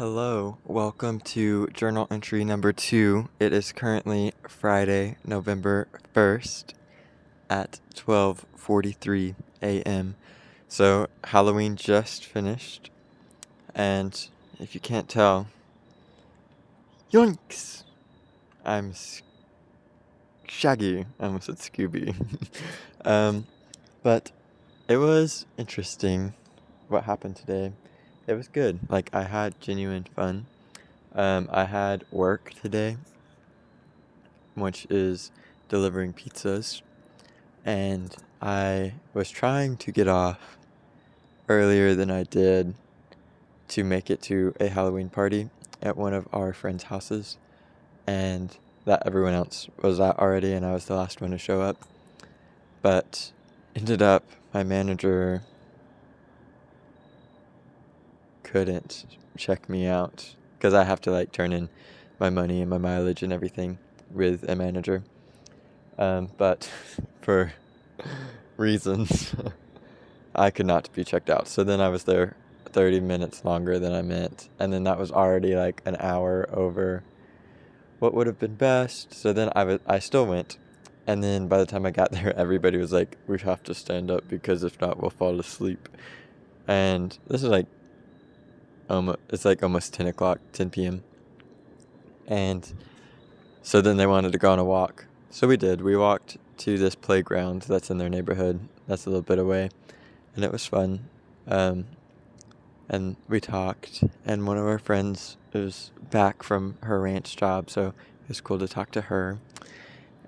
Hello, welcome to journal entry number 2. It is currently Friday, November 1st at 12:43 a.m. So Halloween just finished, and if you can't tell, yoinks! I'm Shaggy. I almost said Scooby. But it was interesting what happened today. It was good. Like, I had genuine fun. I had work today, which is delivering pizzas, and I was trying to get off earlier than I did to make it to a Halloween party at one of our friends' houses, and that everyone else was at already, and I was the last one to show up. But ended up, my manager couldn't check me out because I have to like turn in my money and my mileage and everything with a manager. But for reasons, I could not be checked out. So then I was there 30 minutes longer than I meant. And then that was already like an hour over what would have been best. So then I still went. And then by the time I got there, everybody was like, we have to stand up because if not, we'll fall asleep. And this is like, it's like almost 10 o'clock, 10 p.m. And so then they wanted to go on a walk. So we did. We walked to this playground that's in their neighborhood. That's a little bit away. And it was fun. And we talked. And one of our friends was back from her ranch job. So it was cool to talk to her.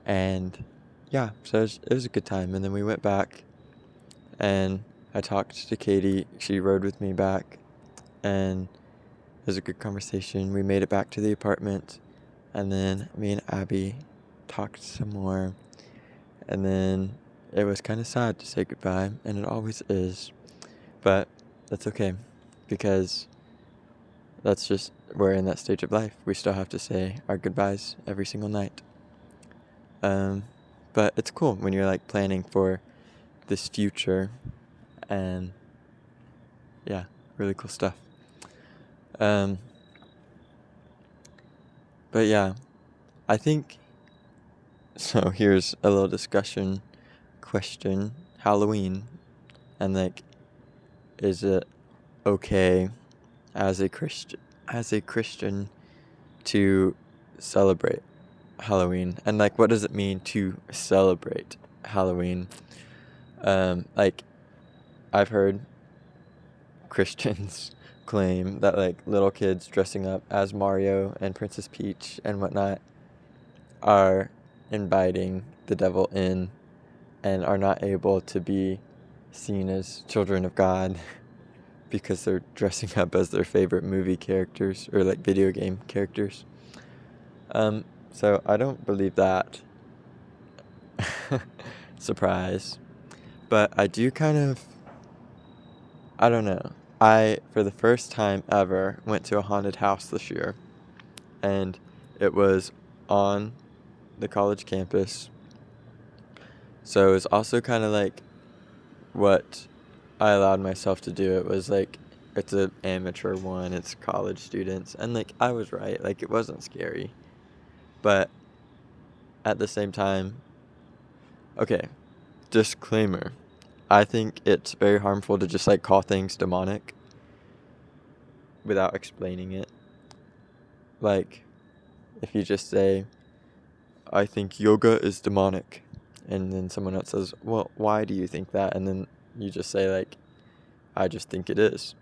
And yeah, so it was a good time. And then we went back. And I talked to Katie. She rode with me back. And it was a good conversation. We made it back to the apartment. And then me and Abby talked some more. And then it was kind of sad to say goodbye, and it always is. But that's okay, because that's just, we're in that stage of life. We still have to say our goodbyes every single night. But it's cool when you're like planning for this future, and yeah, really cool stuff. But yeah, I think, so here's a little discussion question. Halloween, and like, is it okay as a Christian to celebrate Halloween? And like, what does it mean to celebrate Halloween? Like, I've heard Christians claim that like little kids dressing up as Mario and Princess Peach and whatnot are inviting the devil in and are not able to be seen as children of God because they're dressing up as their favorite movie characters or like video game characters. So I don't believe that. Surprise. But I do kind of, I don't know. I, for the first time ever, went to a haunted house this year. And it was on the college campus. So it was also kind of like what I allowed myself to do. It was like, it's an amateur one, it's college students, and like, I was right, like, it wasn't scary. But at the same time, okay, disclaimer, I think it's very harmful to just like call things demonic without explaining it. Like, if you just say, I think yoga is demonic, and then someone else says, well, why do you think that? And then you just say like, I just think it is.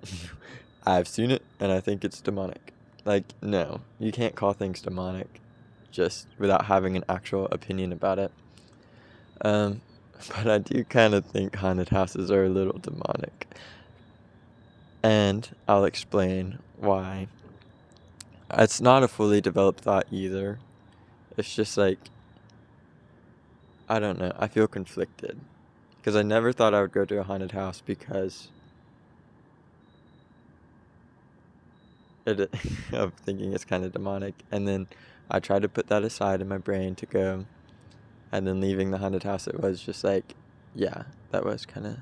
I've seen it, and I think it's demonic. Like, no, you can't call things demonic just without having an actual opinion about it. But I do kind of think haunted houses are a little demonic. And I'll explain why. It's not a fully developed thought either. It's just like, I don't know, I feel conflicted. Because I never thought I would go to a haunted house because of thinking it's kind of demonic. And then I tried to put that aside in my brain to go. And then leaving the haunted house, it was just like, yeah, that was kind of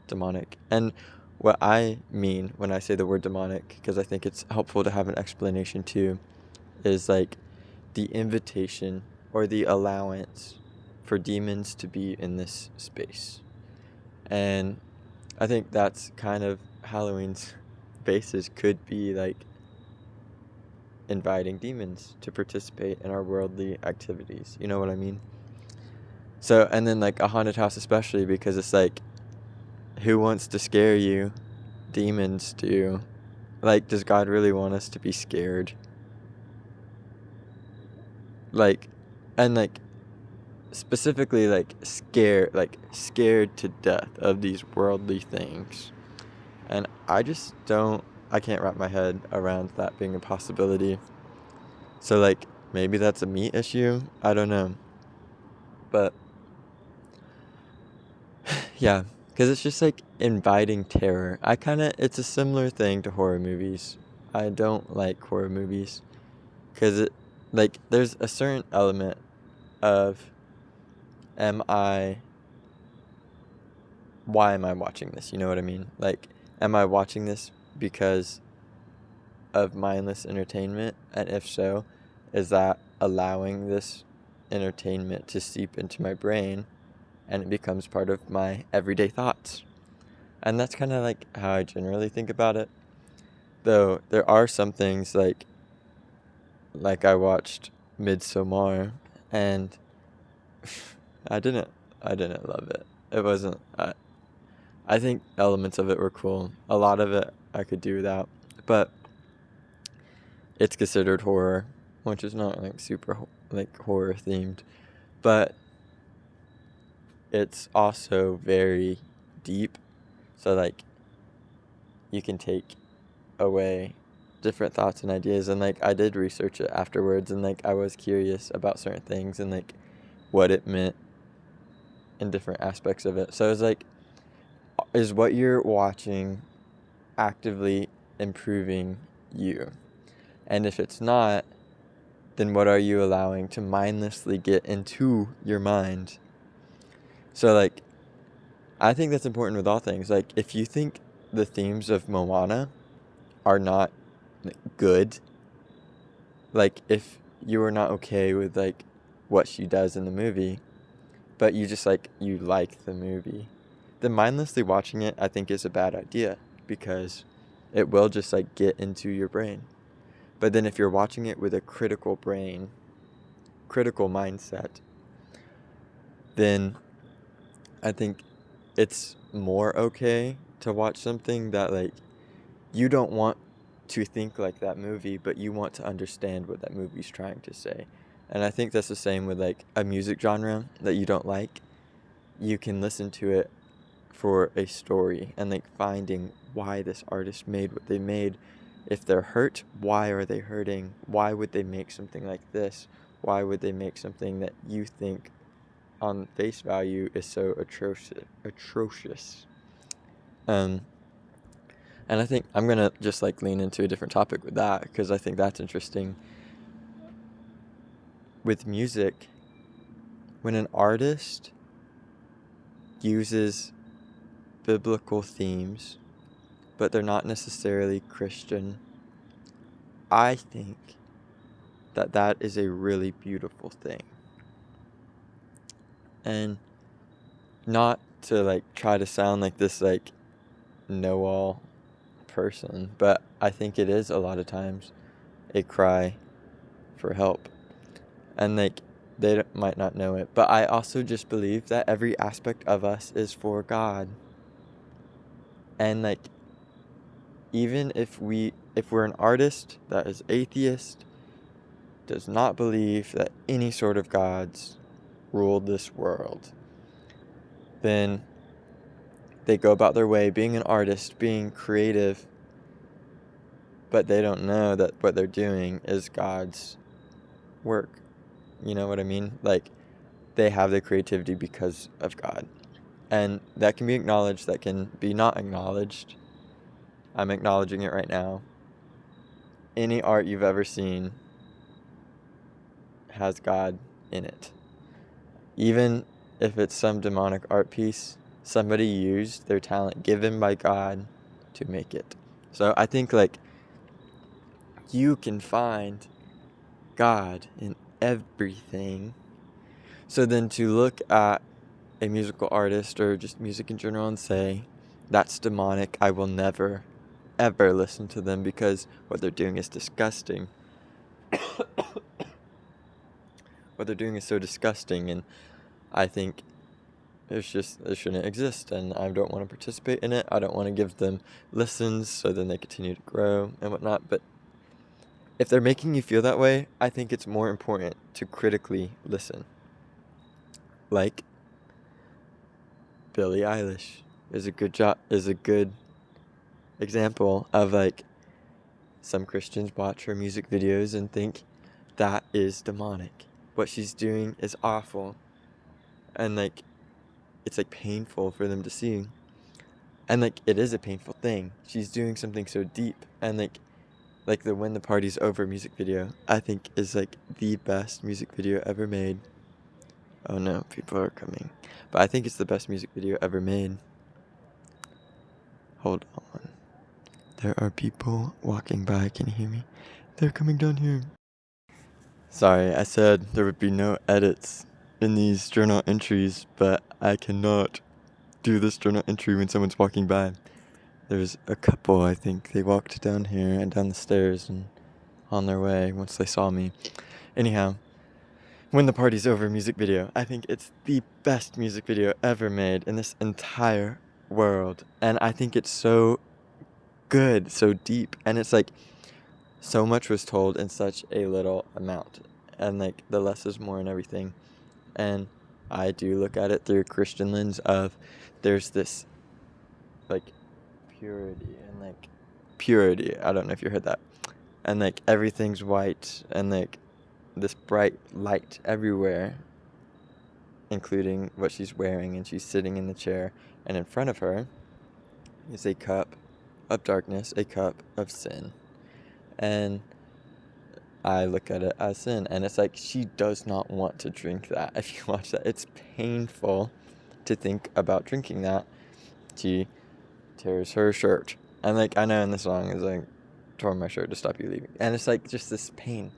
demonic. And what I mean when I say the word demonic, because I think it's helpful to have an explanation too, is like the invitation or the allowance for demons to be in this space. And I think that's kind of Halloween's basis, could be like inviting demons to participate in our worldly activities. You know what I mean? So, and then like a haunted house especially, because it's like, who wants to scare you? Demons do. Like, does God really want us to be scared? Like, and like, specifically scared to death of these worldly things. And I can't wrap my head around that being a possibility. So like, maybe that's a me issue, I don't know. But yeah, because it's just like inviting terror. It's a similar thing to horror movies. I don't like horror movies because there's a certain element of, why am I watching this? You know what I mean? Like, am I watching this because of mindless entertainment? And if so, is that allowing this entertainment to seep into my brain and it becomes part of my everyday thoughts? And that's kind of like how I generally think about it. Though there are some things like I watched Midsommar, and I didn't I didn't love it. It wasn't I think elements of it were cool. A lot of it I could do without, but it's considered horror, which is not like super like horror themed, but it's also very deep. So like you can take away different thoughts and ideas, and like I did research it afterwards, and like I was curious about certain things and like what it meant in different aspects of it. So it's like, is what you're watching actively improving you? And if it's not, then what are you allowing to mindlessly get into your mind? So like, I think that's important with all things. Like, if you think the themes of Moana are not good, like if you are not okay with like what she does in the movie, but you just like, you like the movie, then mindlessly watching it, I think, is a bad idea, because it will just like get into your brain. But then if you're watching it with a critical mindset, then I think it's more okay to watch something that like you don't want to think like that movie, but you want to understand what that movie's trying to say. And I think that's the same with like a music genre that you don't like. You can listen to it for a story and like finding why this artist made what they made. If they're hurt, why are they hurting? Why would they make something like this? Why would they make something that you think on face value is so atrocious? And I think I'm gonna just like lean into a different topic with that, because I think that's interesting. With music, when an artist uses biblical themes, but they're not necessarily Christian, I think that is a really beautiful thing. And not to like try to sound like this like know-all person, but I think it is a lot of times a cry for help. And like they might not know it, but I also just believe that every aspect of us is for God. And like, even if we're an artist that is atheist, does not believe that any sort of gods rule this world, then they go about their way being an artist, being creative, but they don't know that what they're doing is God's work. You know what I mean? Like, they have the creativity because of God. And that can be acknowledged, that can be not acknowledged. I'm acknowledging it right now. Any art you've ever seen has God in it. Even if it's some demonic art piece, somebody used their talent given by God to make it. So I think like you can find God in everything. So then to look at a musical artist or just music in general and say, that's demonic, I will never, ever listen to them because what they're doing is disgusting. What they're doing is so disgusting, and I think it shouldn't exist, and I don't want to participate in it. I don't want to give them listens so then they continue to grow and whatnot. But if they're making you feel that way, I think it's more important to critically listen. Like Billie Eilish is a good example of like some Christians watch her music videos and think that is demonic. What she's doing is awful. And like it's like painful for them to see. And like it is a painful thing. She's doing something so deep, and like the When the Party's Over music video, I think is like the best music video ever made. Oh no, people are coming. But I think it's the best music video ever made. Hold on. There are people walking by. Can you hear me? They're coming down here. Sorry, I said there would be no edits in these journal entries, but I cannot do this journal entry when someone's walking by. There's a couple, I think. They walked down here and down the stairs and on their way once they saw me. Anyhow, When the Party's Over music video, I think it's the best music video ever made in this entire world. And I think it's so good, so deep, and it's like so much was told in such a little amount, and like the less is more and everything. And I do look at it through a Christian lens of there's this like purity. I don't know if you heard that. And like everything's white and like this bright light everywhere, including what she's wearing, and she's sitting in the chair, and in front of her is a cup of darkness, a cup of sin. And I look at it as sin, and it's like she does not want to drink that. If you watch that, it's painful to think about drinking that. She tears her shirt, and like I know in the song is like tore my shirt to stop you leaving, and it's like just this pain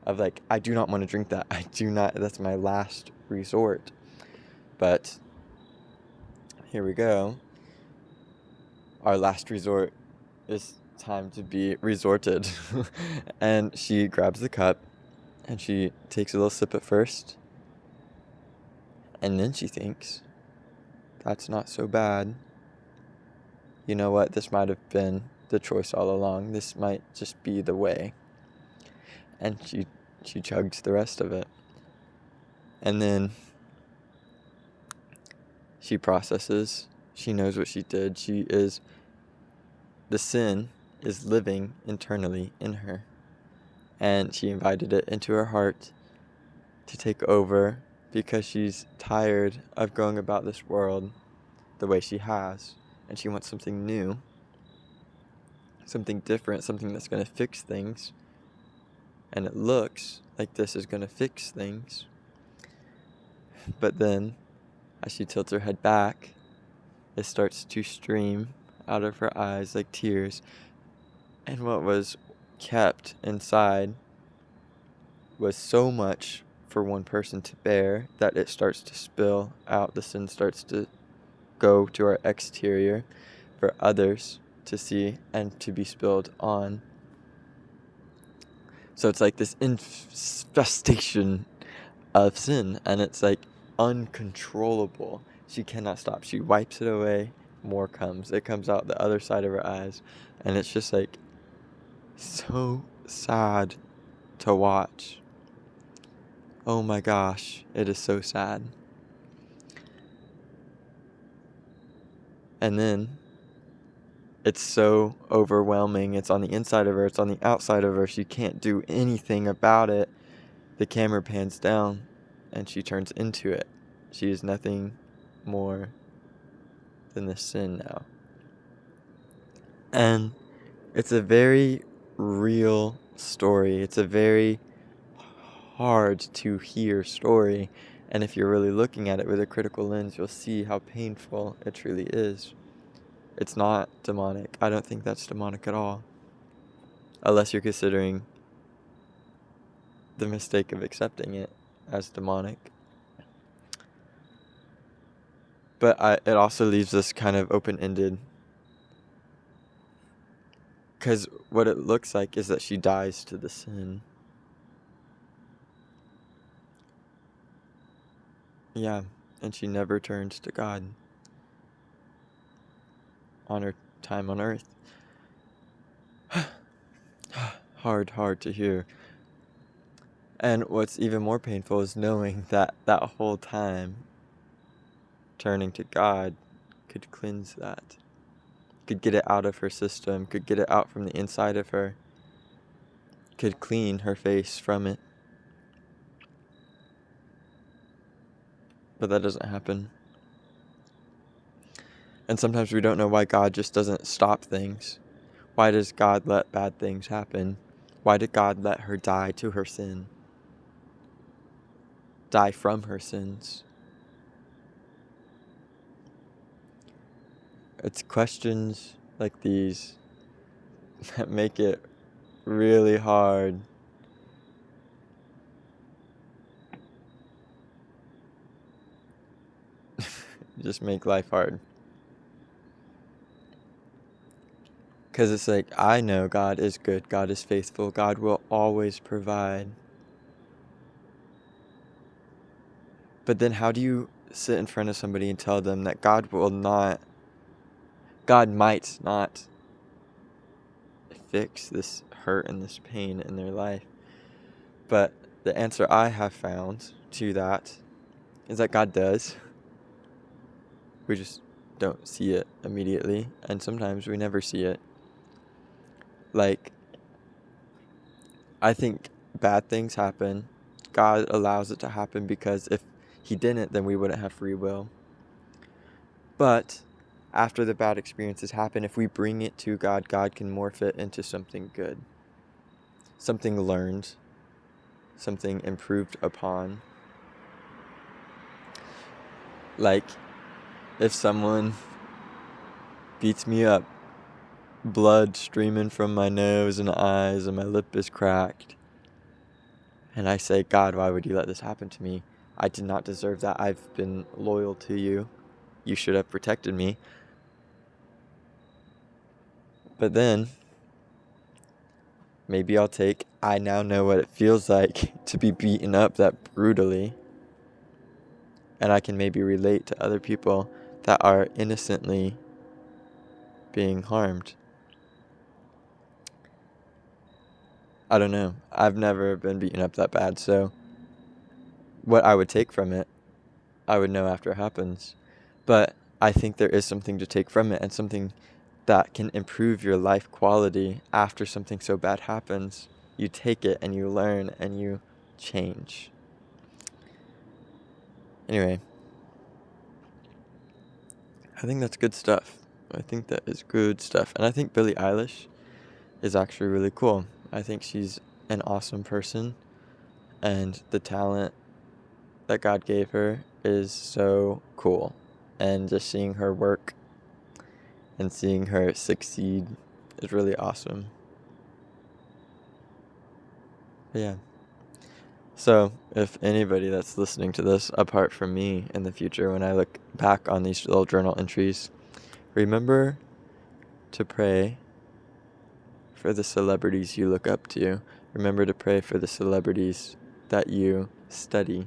of like I do not want to drink that. I do not. That's my last resort. But here we go. Our last resort is time to be resorted. And she grabs the cup and she takes a little sip at first, and then she thinks, that's not so bad. You know what? This might have been the choice all along. This might just be the way. And she chugs the rest of it. And then she processes. She knows what she did. The sin is living internally in her. And she invited it into her heart to take over because she's tired of going about this world the way she has. And she wants something new, something different, something that's going to fix things. And it looks like this is going to fix things. But then, as she tilts her head back, it starts to stream out of her eyes like tears. And what was kept inside was so much for one person to bear that it starts to spill out. The sin starts to go to our exterior for others to see and to be spilled on. So it's like this infestation of sin, and it's like uncontrollable. She cannot stop. She wipes it away, more comes. It comes out the other side of her eyes, and it's just like so sad to watch. Oh my gosh, it is so sad. And then it's so overwhelming. It's on the inside of her, it's on the outside of her. She can't do anything about it. The camera pans down and she turns into it. She is nothing more than the sin now. And it's a very real story. It's a very hard to hear story. And if you're really looking at it with a critical lens, you'll see how painful it truly is. It's not demonic. I don't think that's demonic at all. Unless you're considering the mistake of accepting it as demonic. But it also leaves us kind of open-ended. Because what it looks like is that she dies to the sin. Yeah, and she never turns to God on her time on earth. Hard to hear. And what's even more painful is knowing that that whole time, turning to God could cleanse that. Could get it out of her system, could get it out from the inside of her, could clean her face from it. But that doesn't happen. And sometimes we don't know why God just doesn't stop things. Why does God let bad things happen? Why did God let her die to her sin? Die from her sins? It's questions like these that make it really hard. Just make life hard. Because it's like, I know God is good, God is faithful, God will always provide. But then how do you sit in front of somebody and tell them that God might not fix this hurt and this pain in their life? But the answer I have found to that is that God does. We just don't see it immediately, and sometimes we never see it. Like, I think bad things happen. God allows it to happen because if He didn't, then we wouldn't have free will. But after the bad experiences happen, if we bring it to God, God can morph it into something good. Something learned. Something improved upon. Like, if someone beats me up, blood streaming from my nose and eyes, and my lip is cracked, and I say, God, why would you let this happen to me? I did not deserve that. I've been loyal to you. You should have protected me. But then, maybe I now know what it feels like to be beaten up that brutally. And I can maybe relate to other people that are innocently being harmed. I don't know. I've never been beaten up that bad, so what I would take from it, I would know after it happens. But I think there is something to take from it, and something that can improve your life quality after something so bad happens. You take it and you learn and you change. Anyway, I think that's good stuff. I think that is good stuff. And I think Billie Eilish is actually really cool. I think she's an awesome person, and the talent that God gave her is so cool. And just seeing her work and seeing her succeed is really awesome. But yeah. So, if anybody that's listening to this, apart from me in the future, when I look back on these little journal entries, remember to pray for the celebrities you look up to. Remember to pray for the celebrities that you study.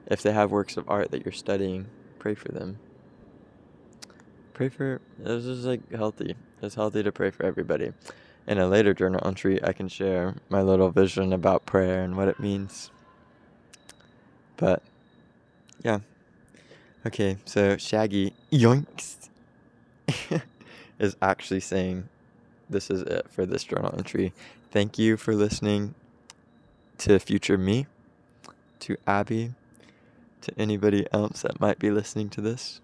If they have works of art that you're studying, pray for them. This is like healthy. It's healthy to pray for everybody. In a later journal entry, I can share my little vision about prayer and what it means. But, yeah. Okay, so Shaggy, yoinks, is actually saying this is it for this journal entry. Thank you for listening to future me, to Abby, to anybody else that might be listening to this.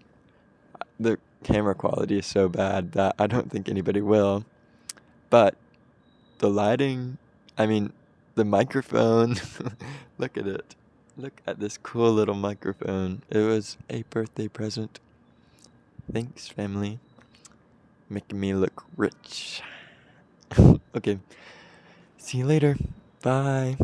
The camera quality is so bad that I don't think anybody will. But the lighting, the microphone, look at it. Look at this cool little microphone. It was a birthday present. Thanks, family. making me look rich. Okay, see you later. Bye.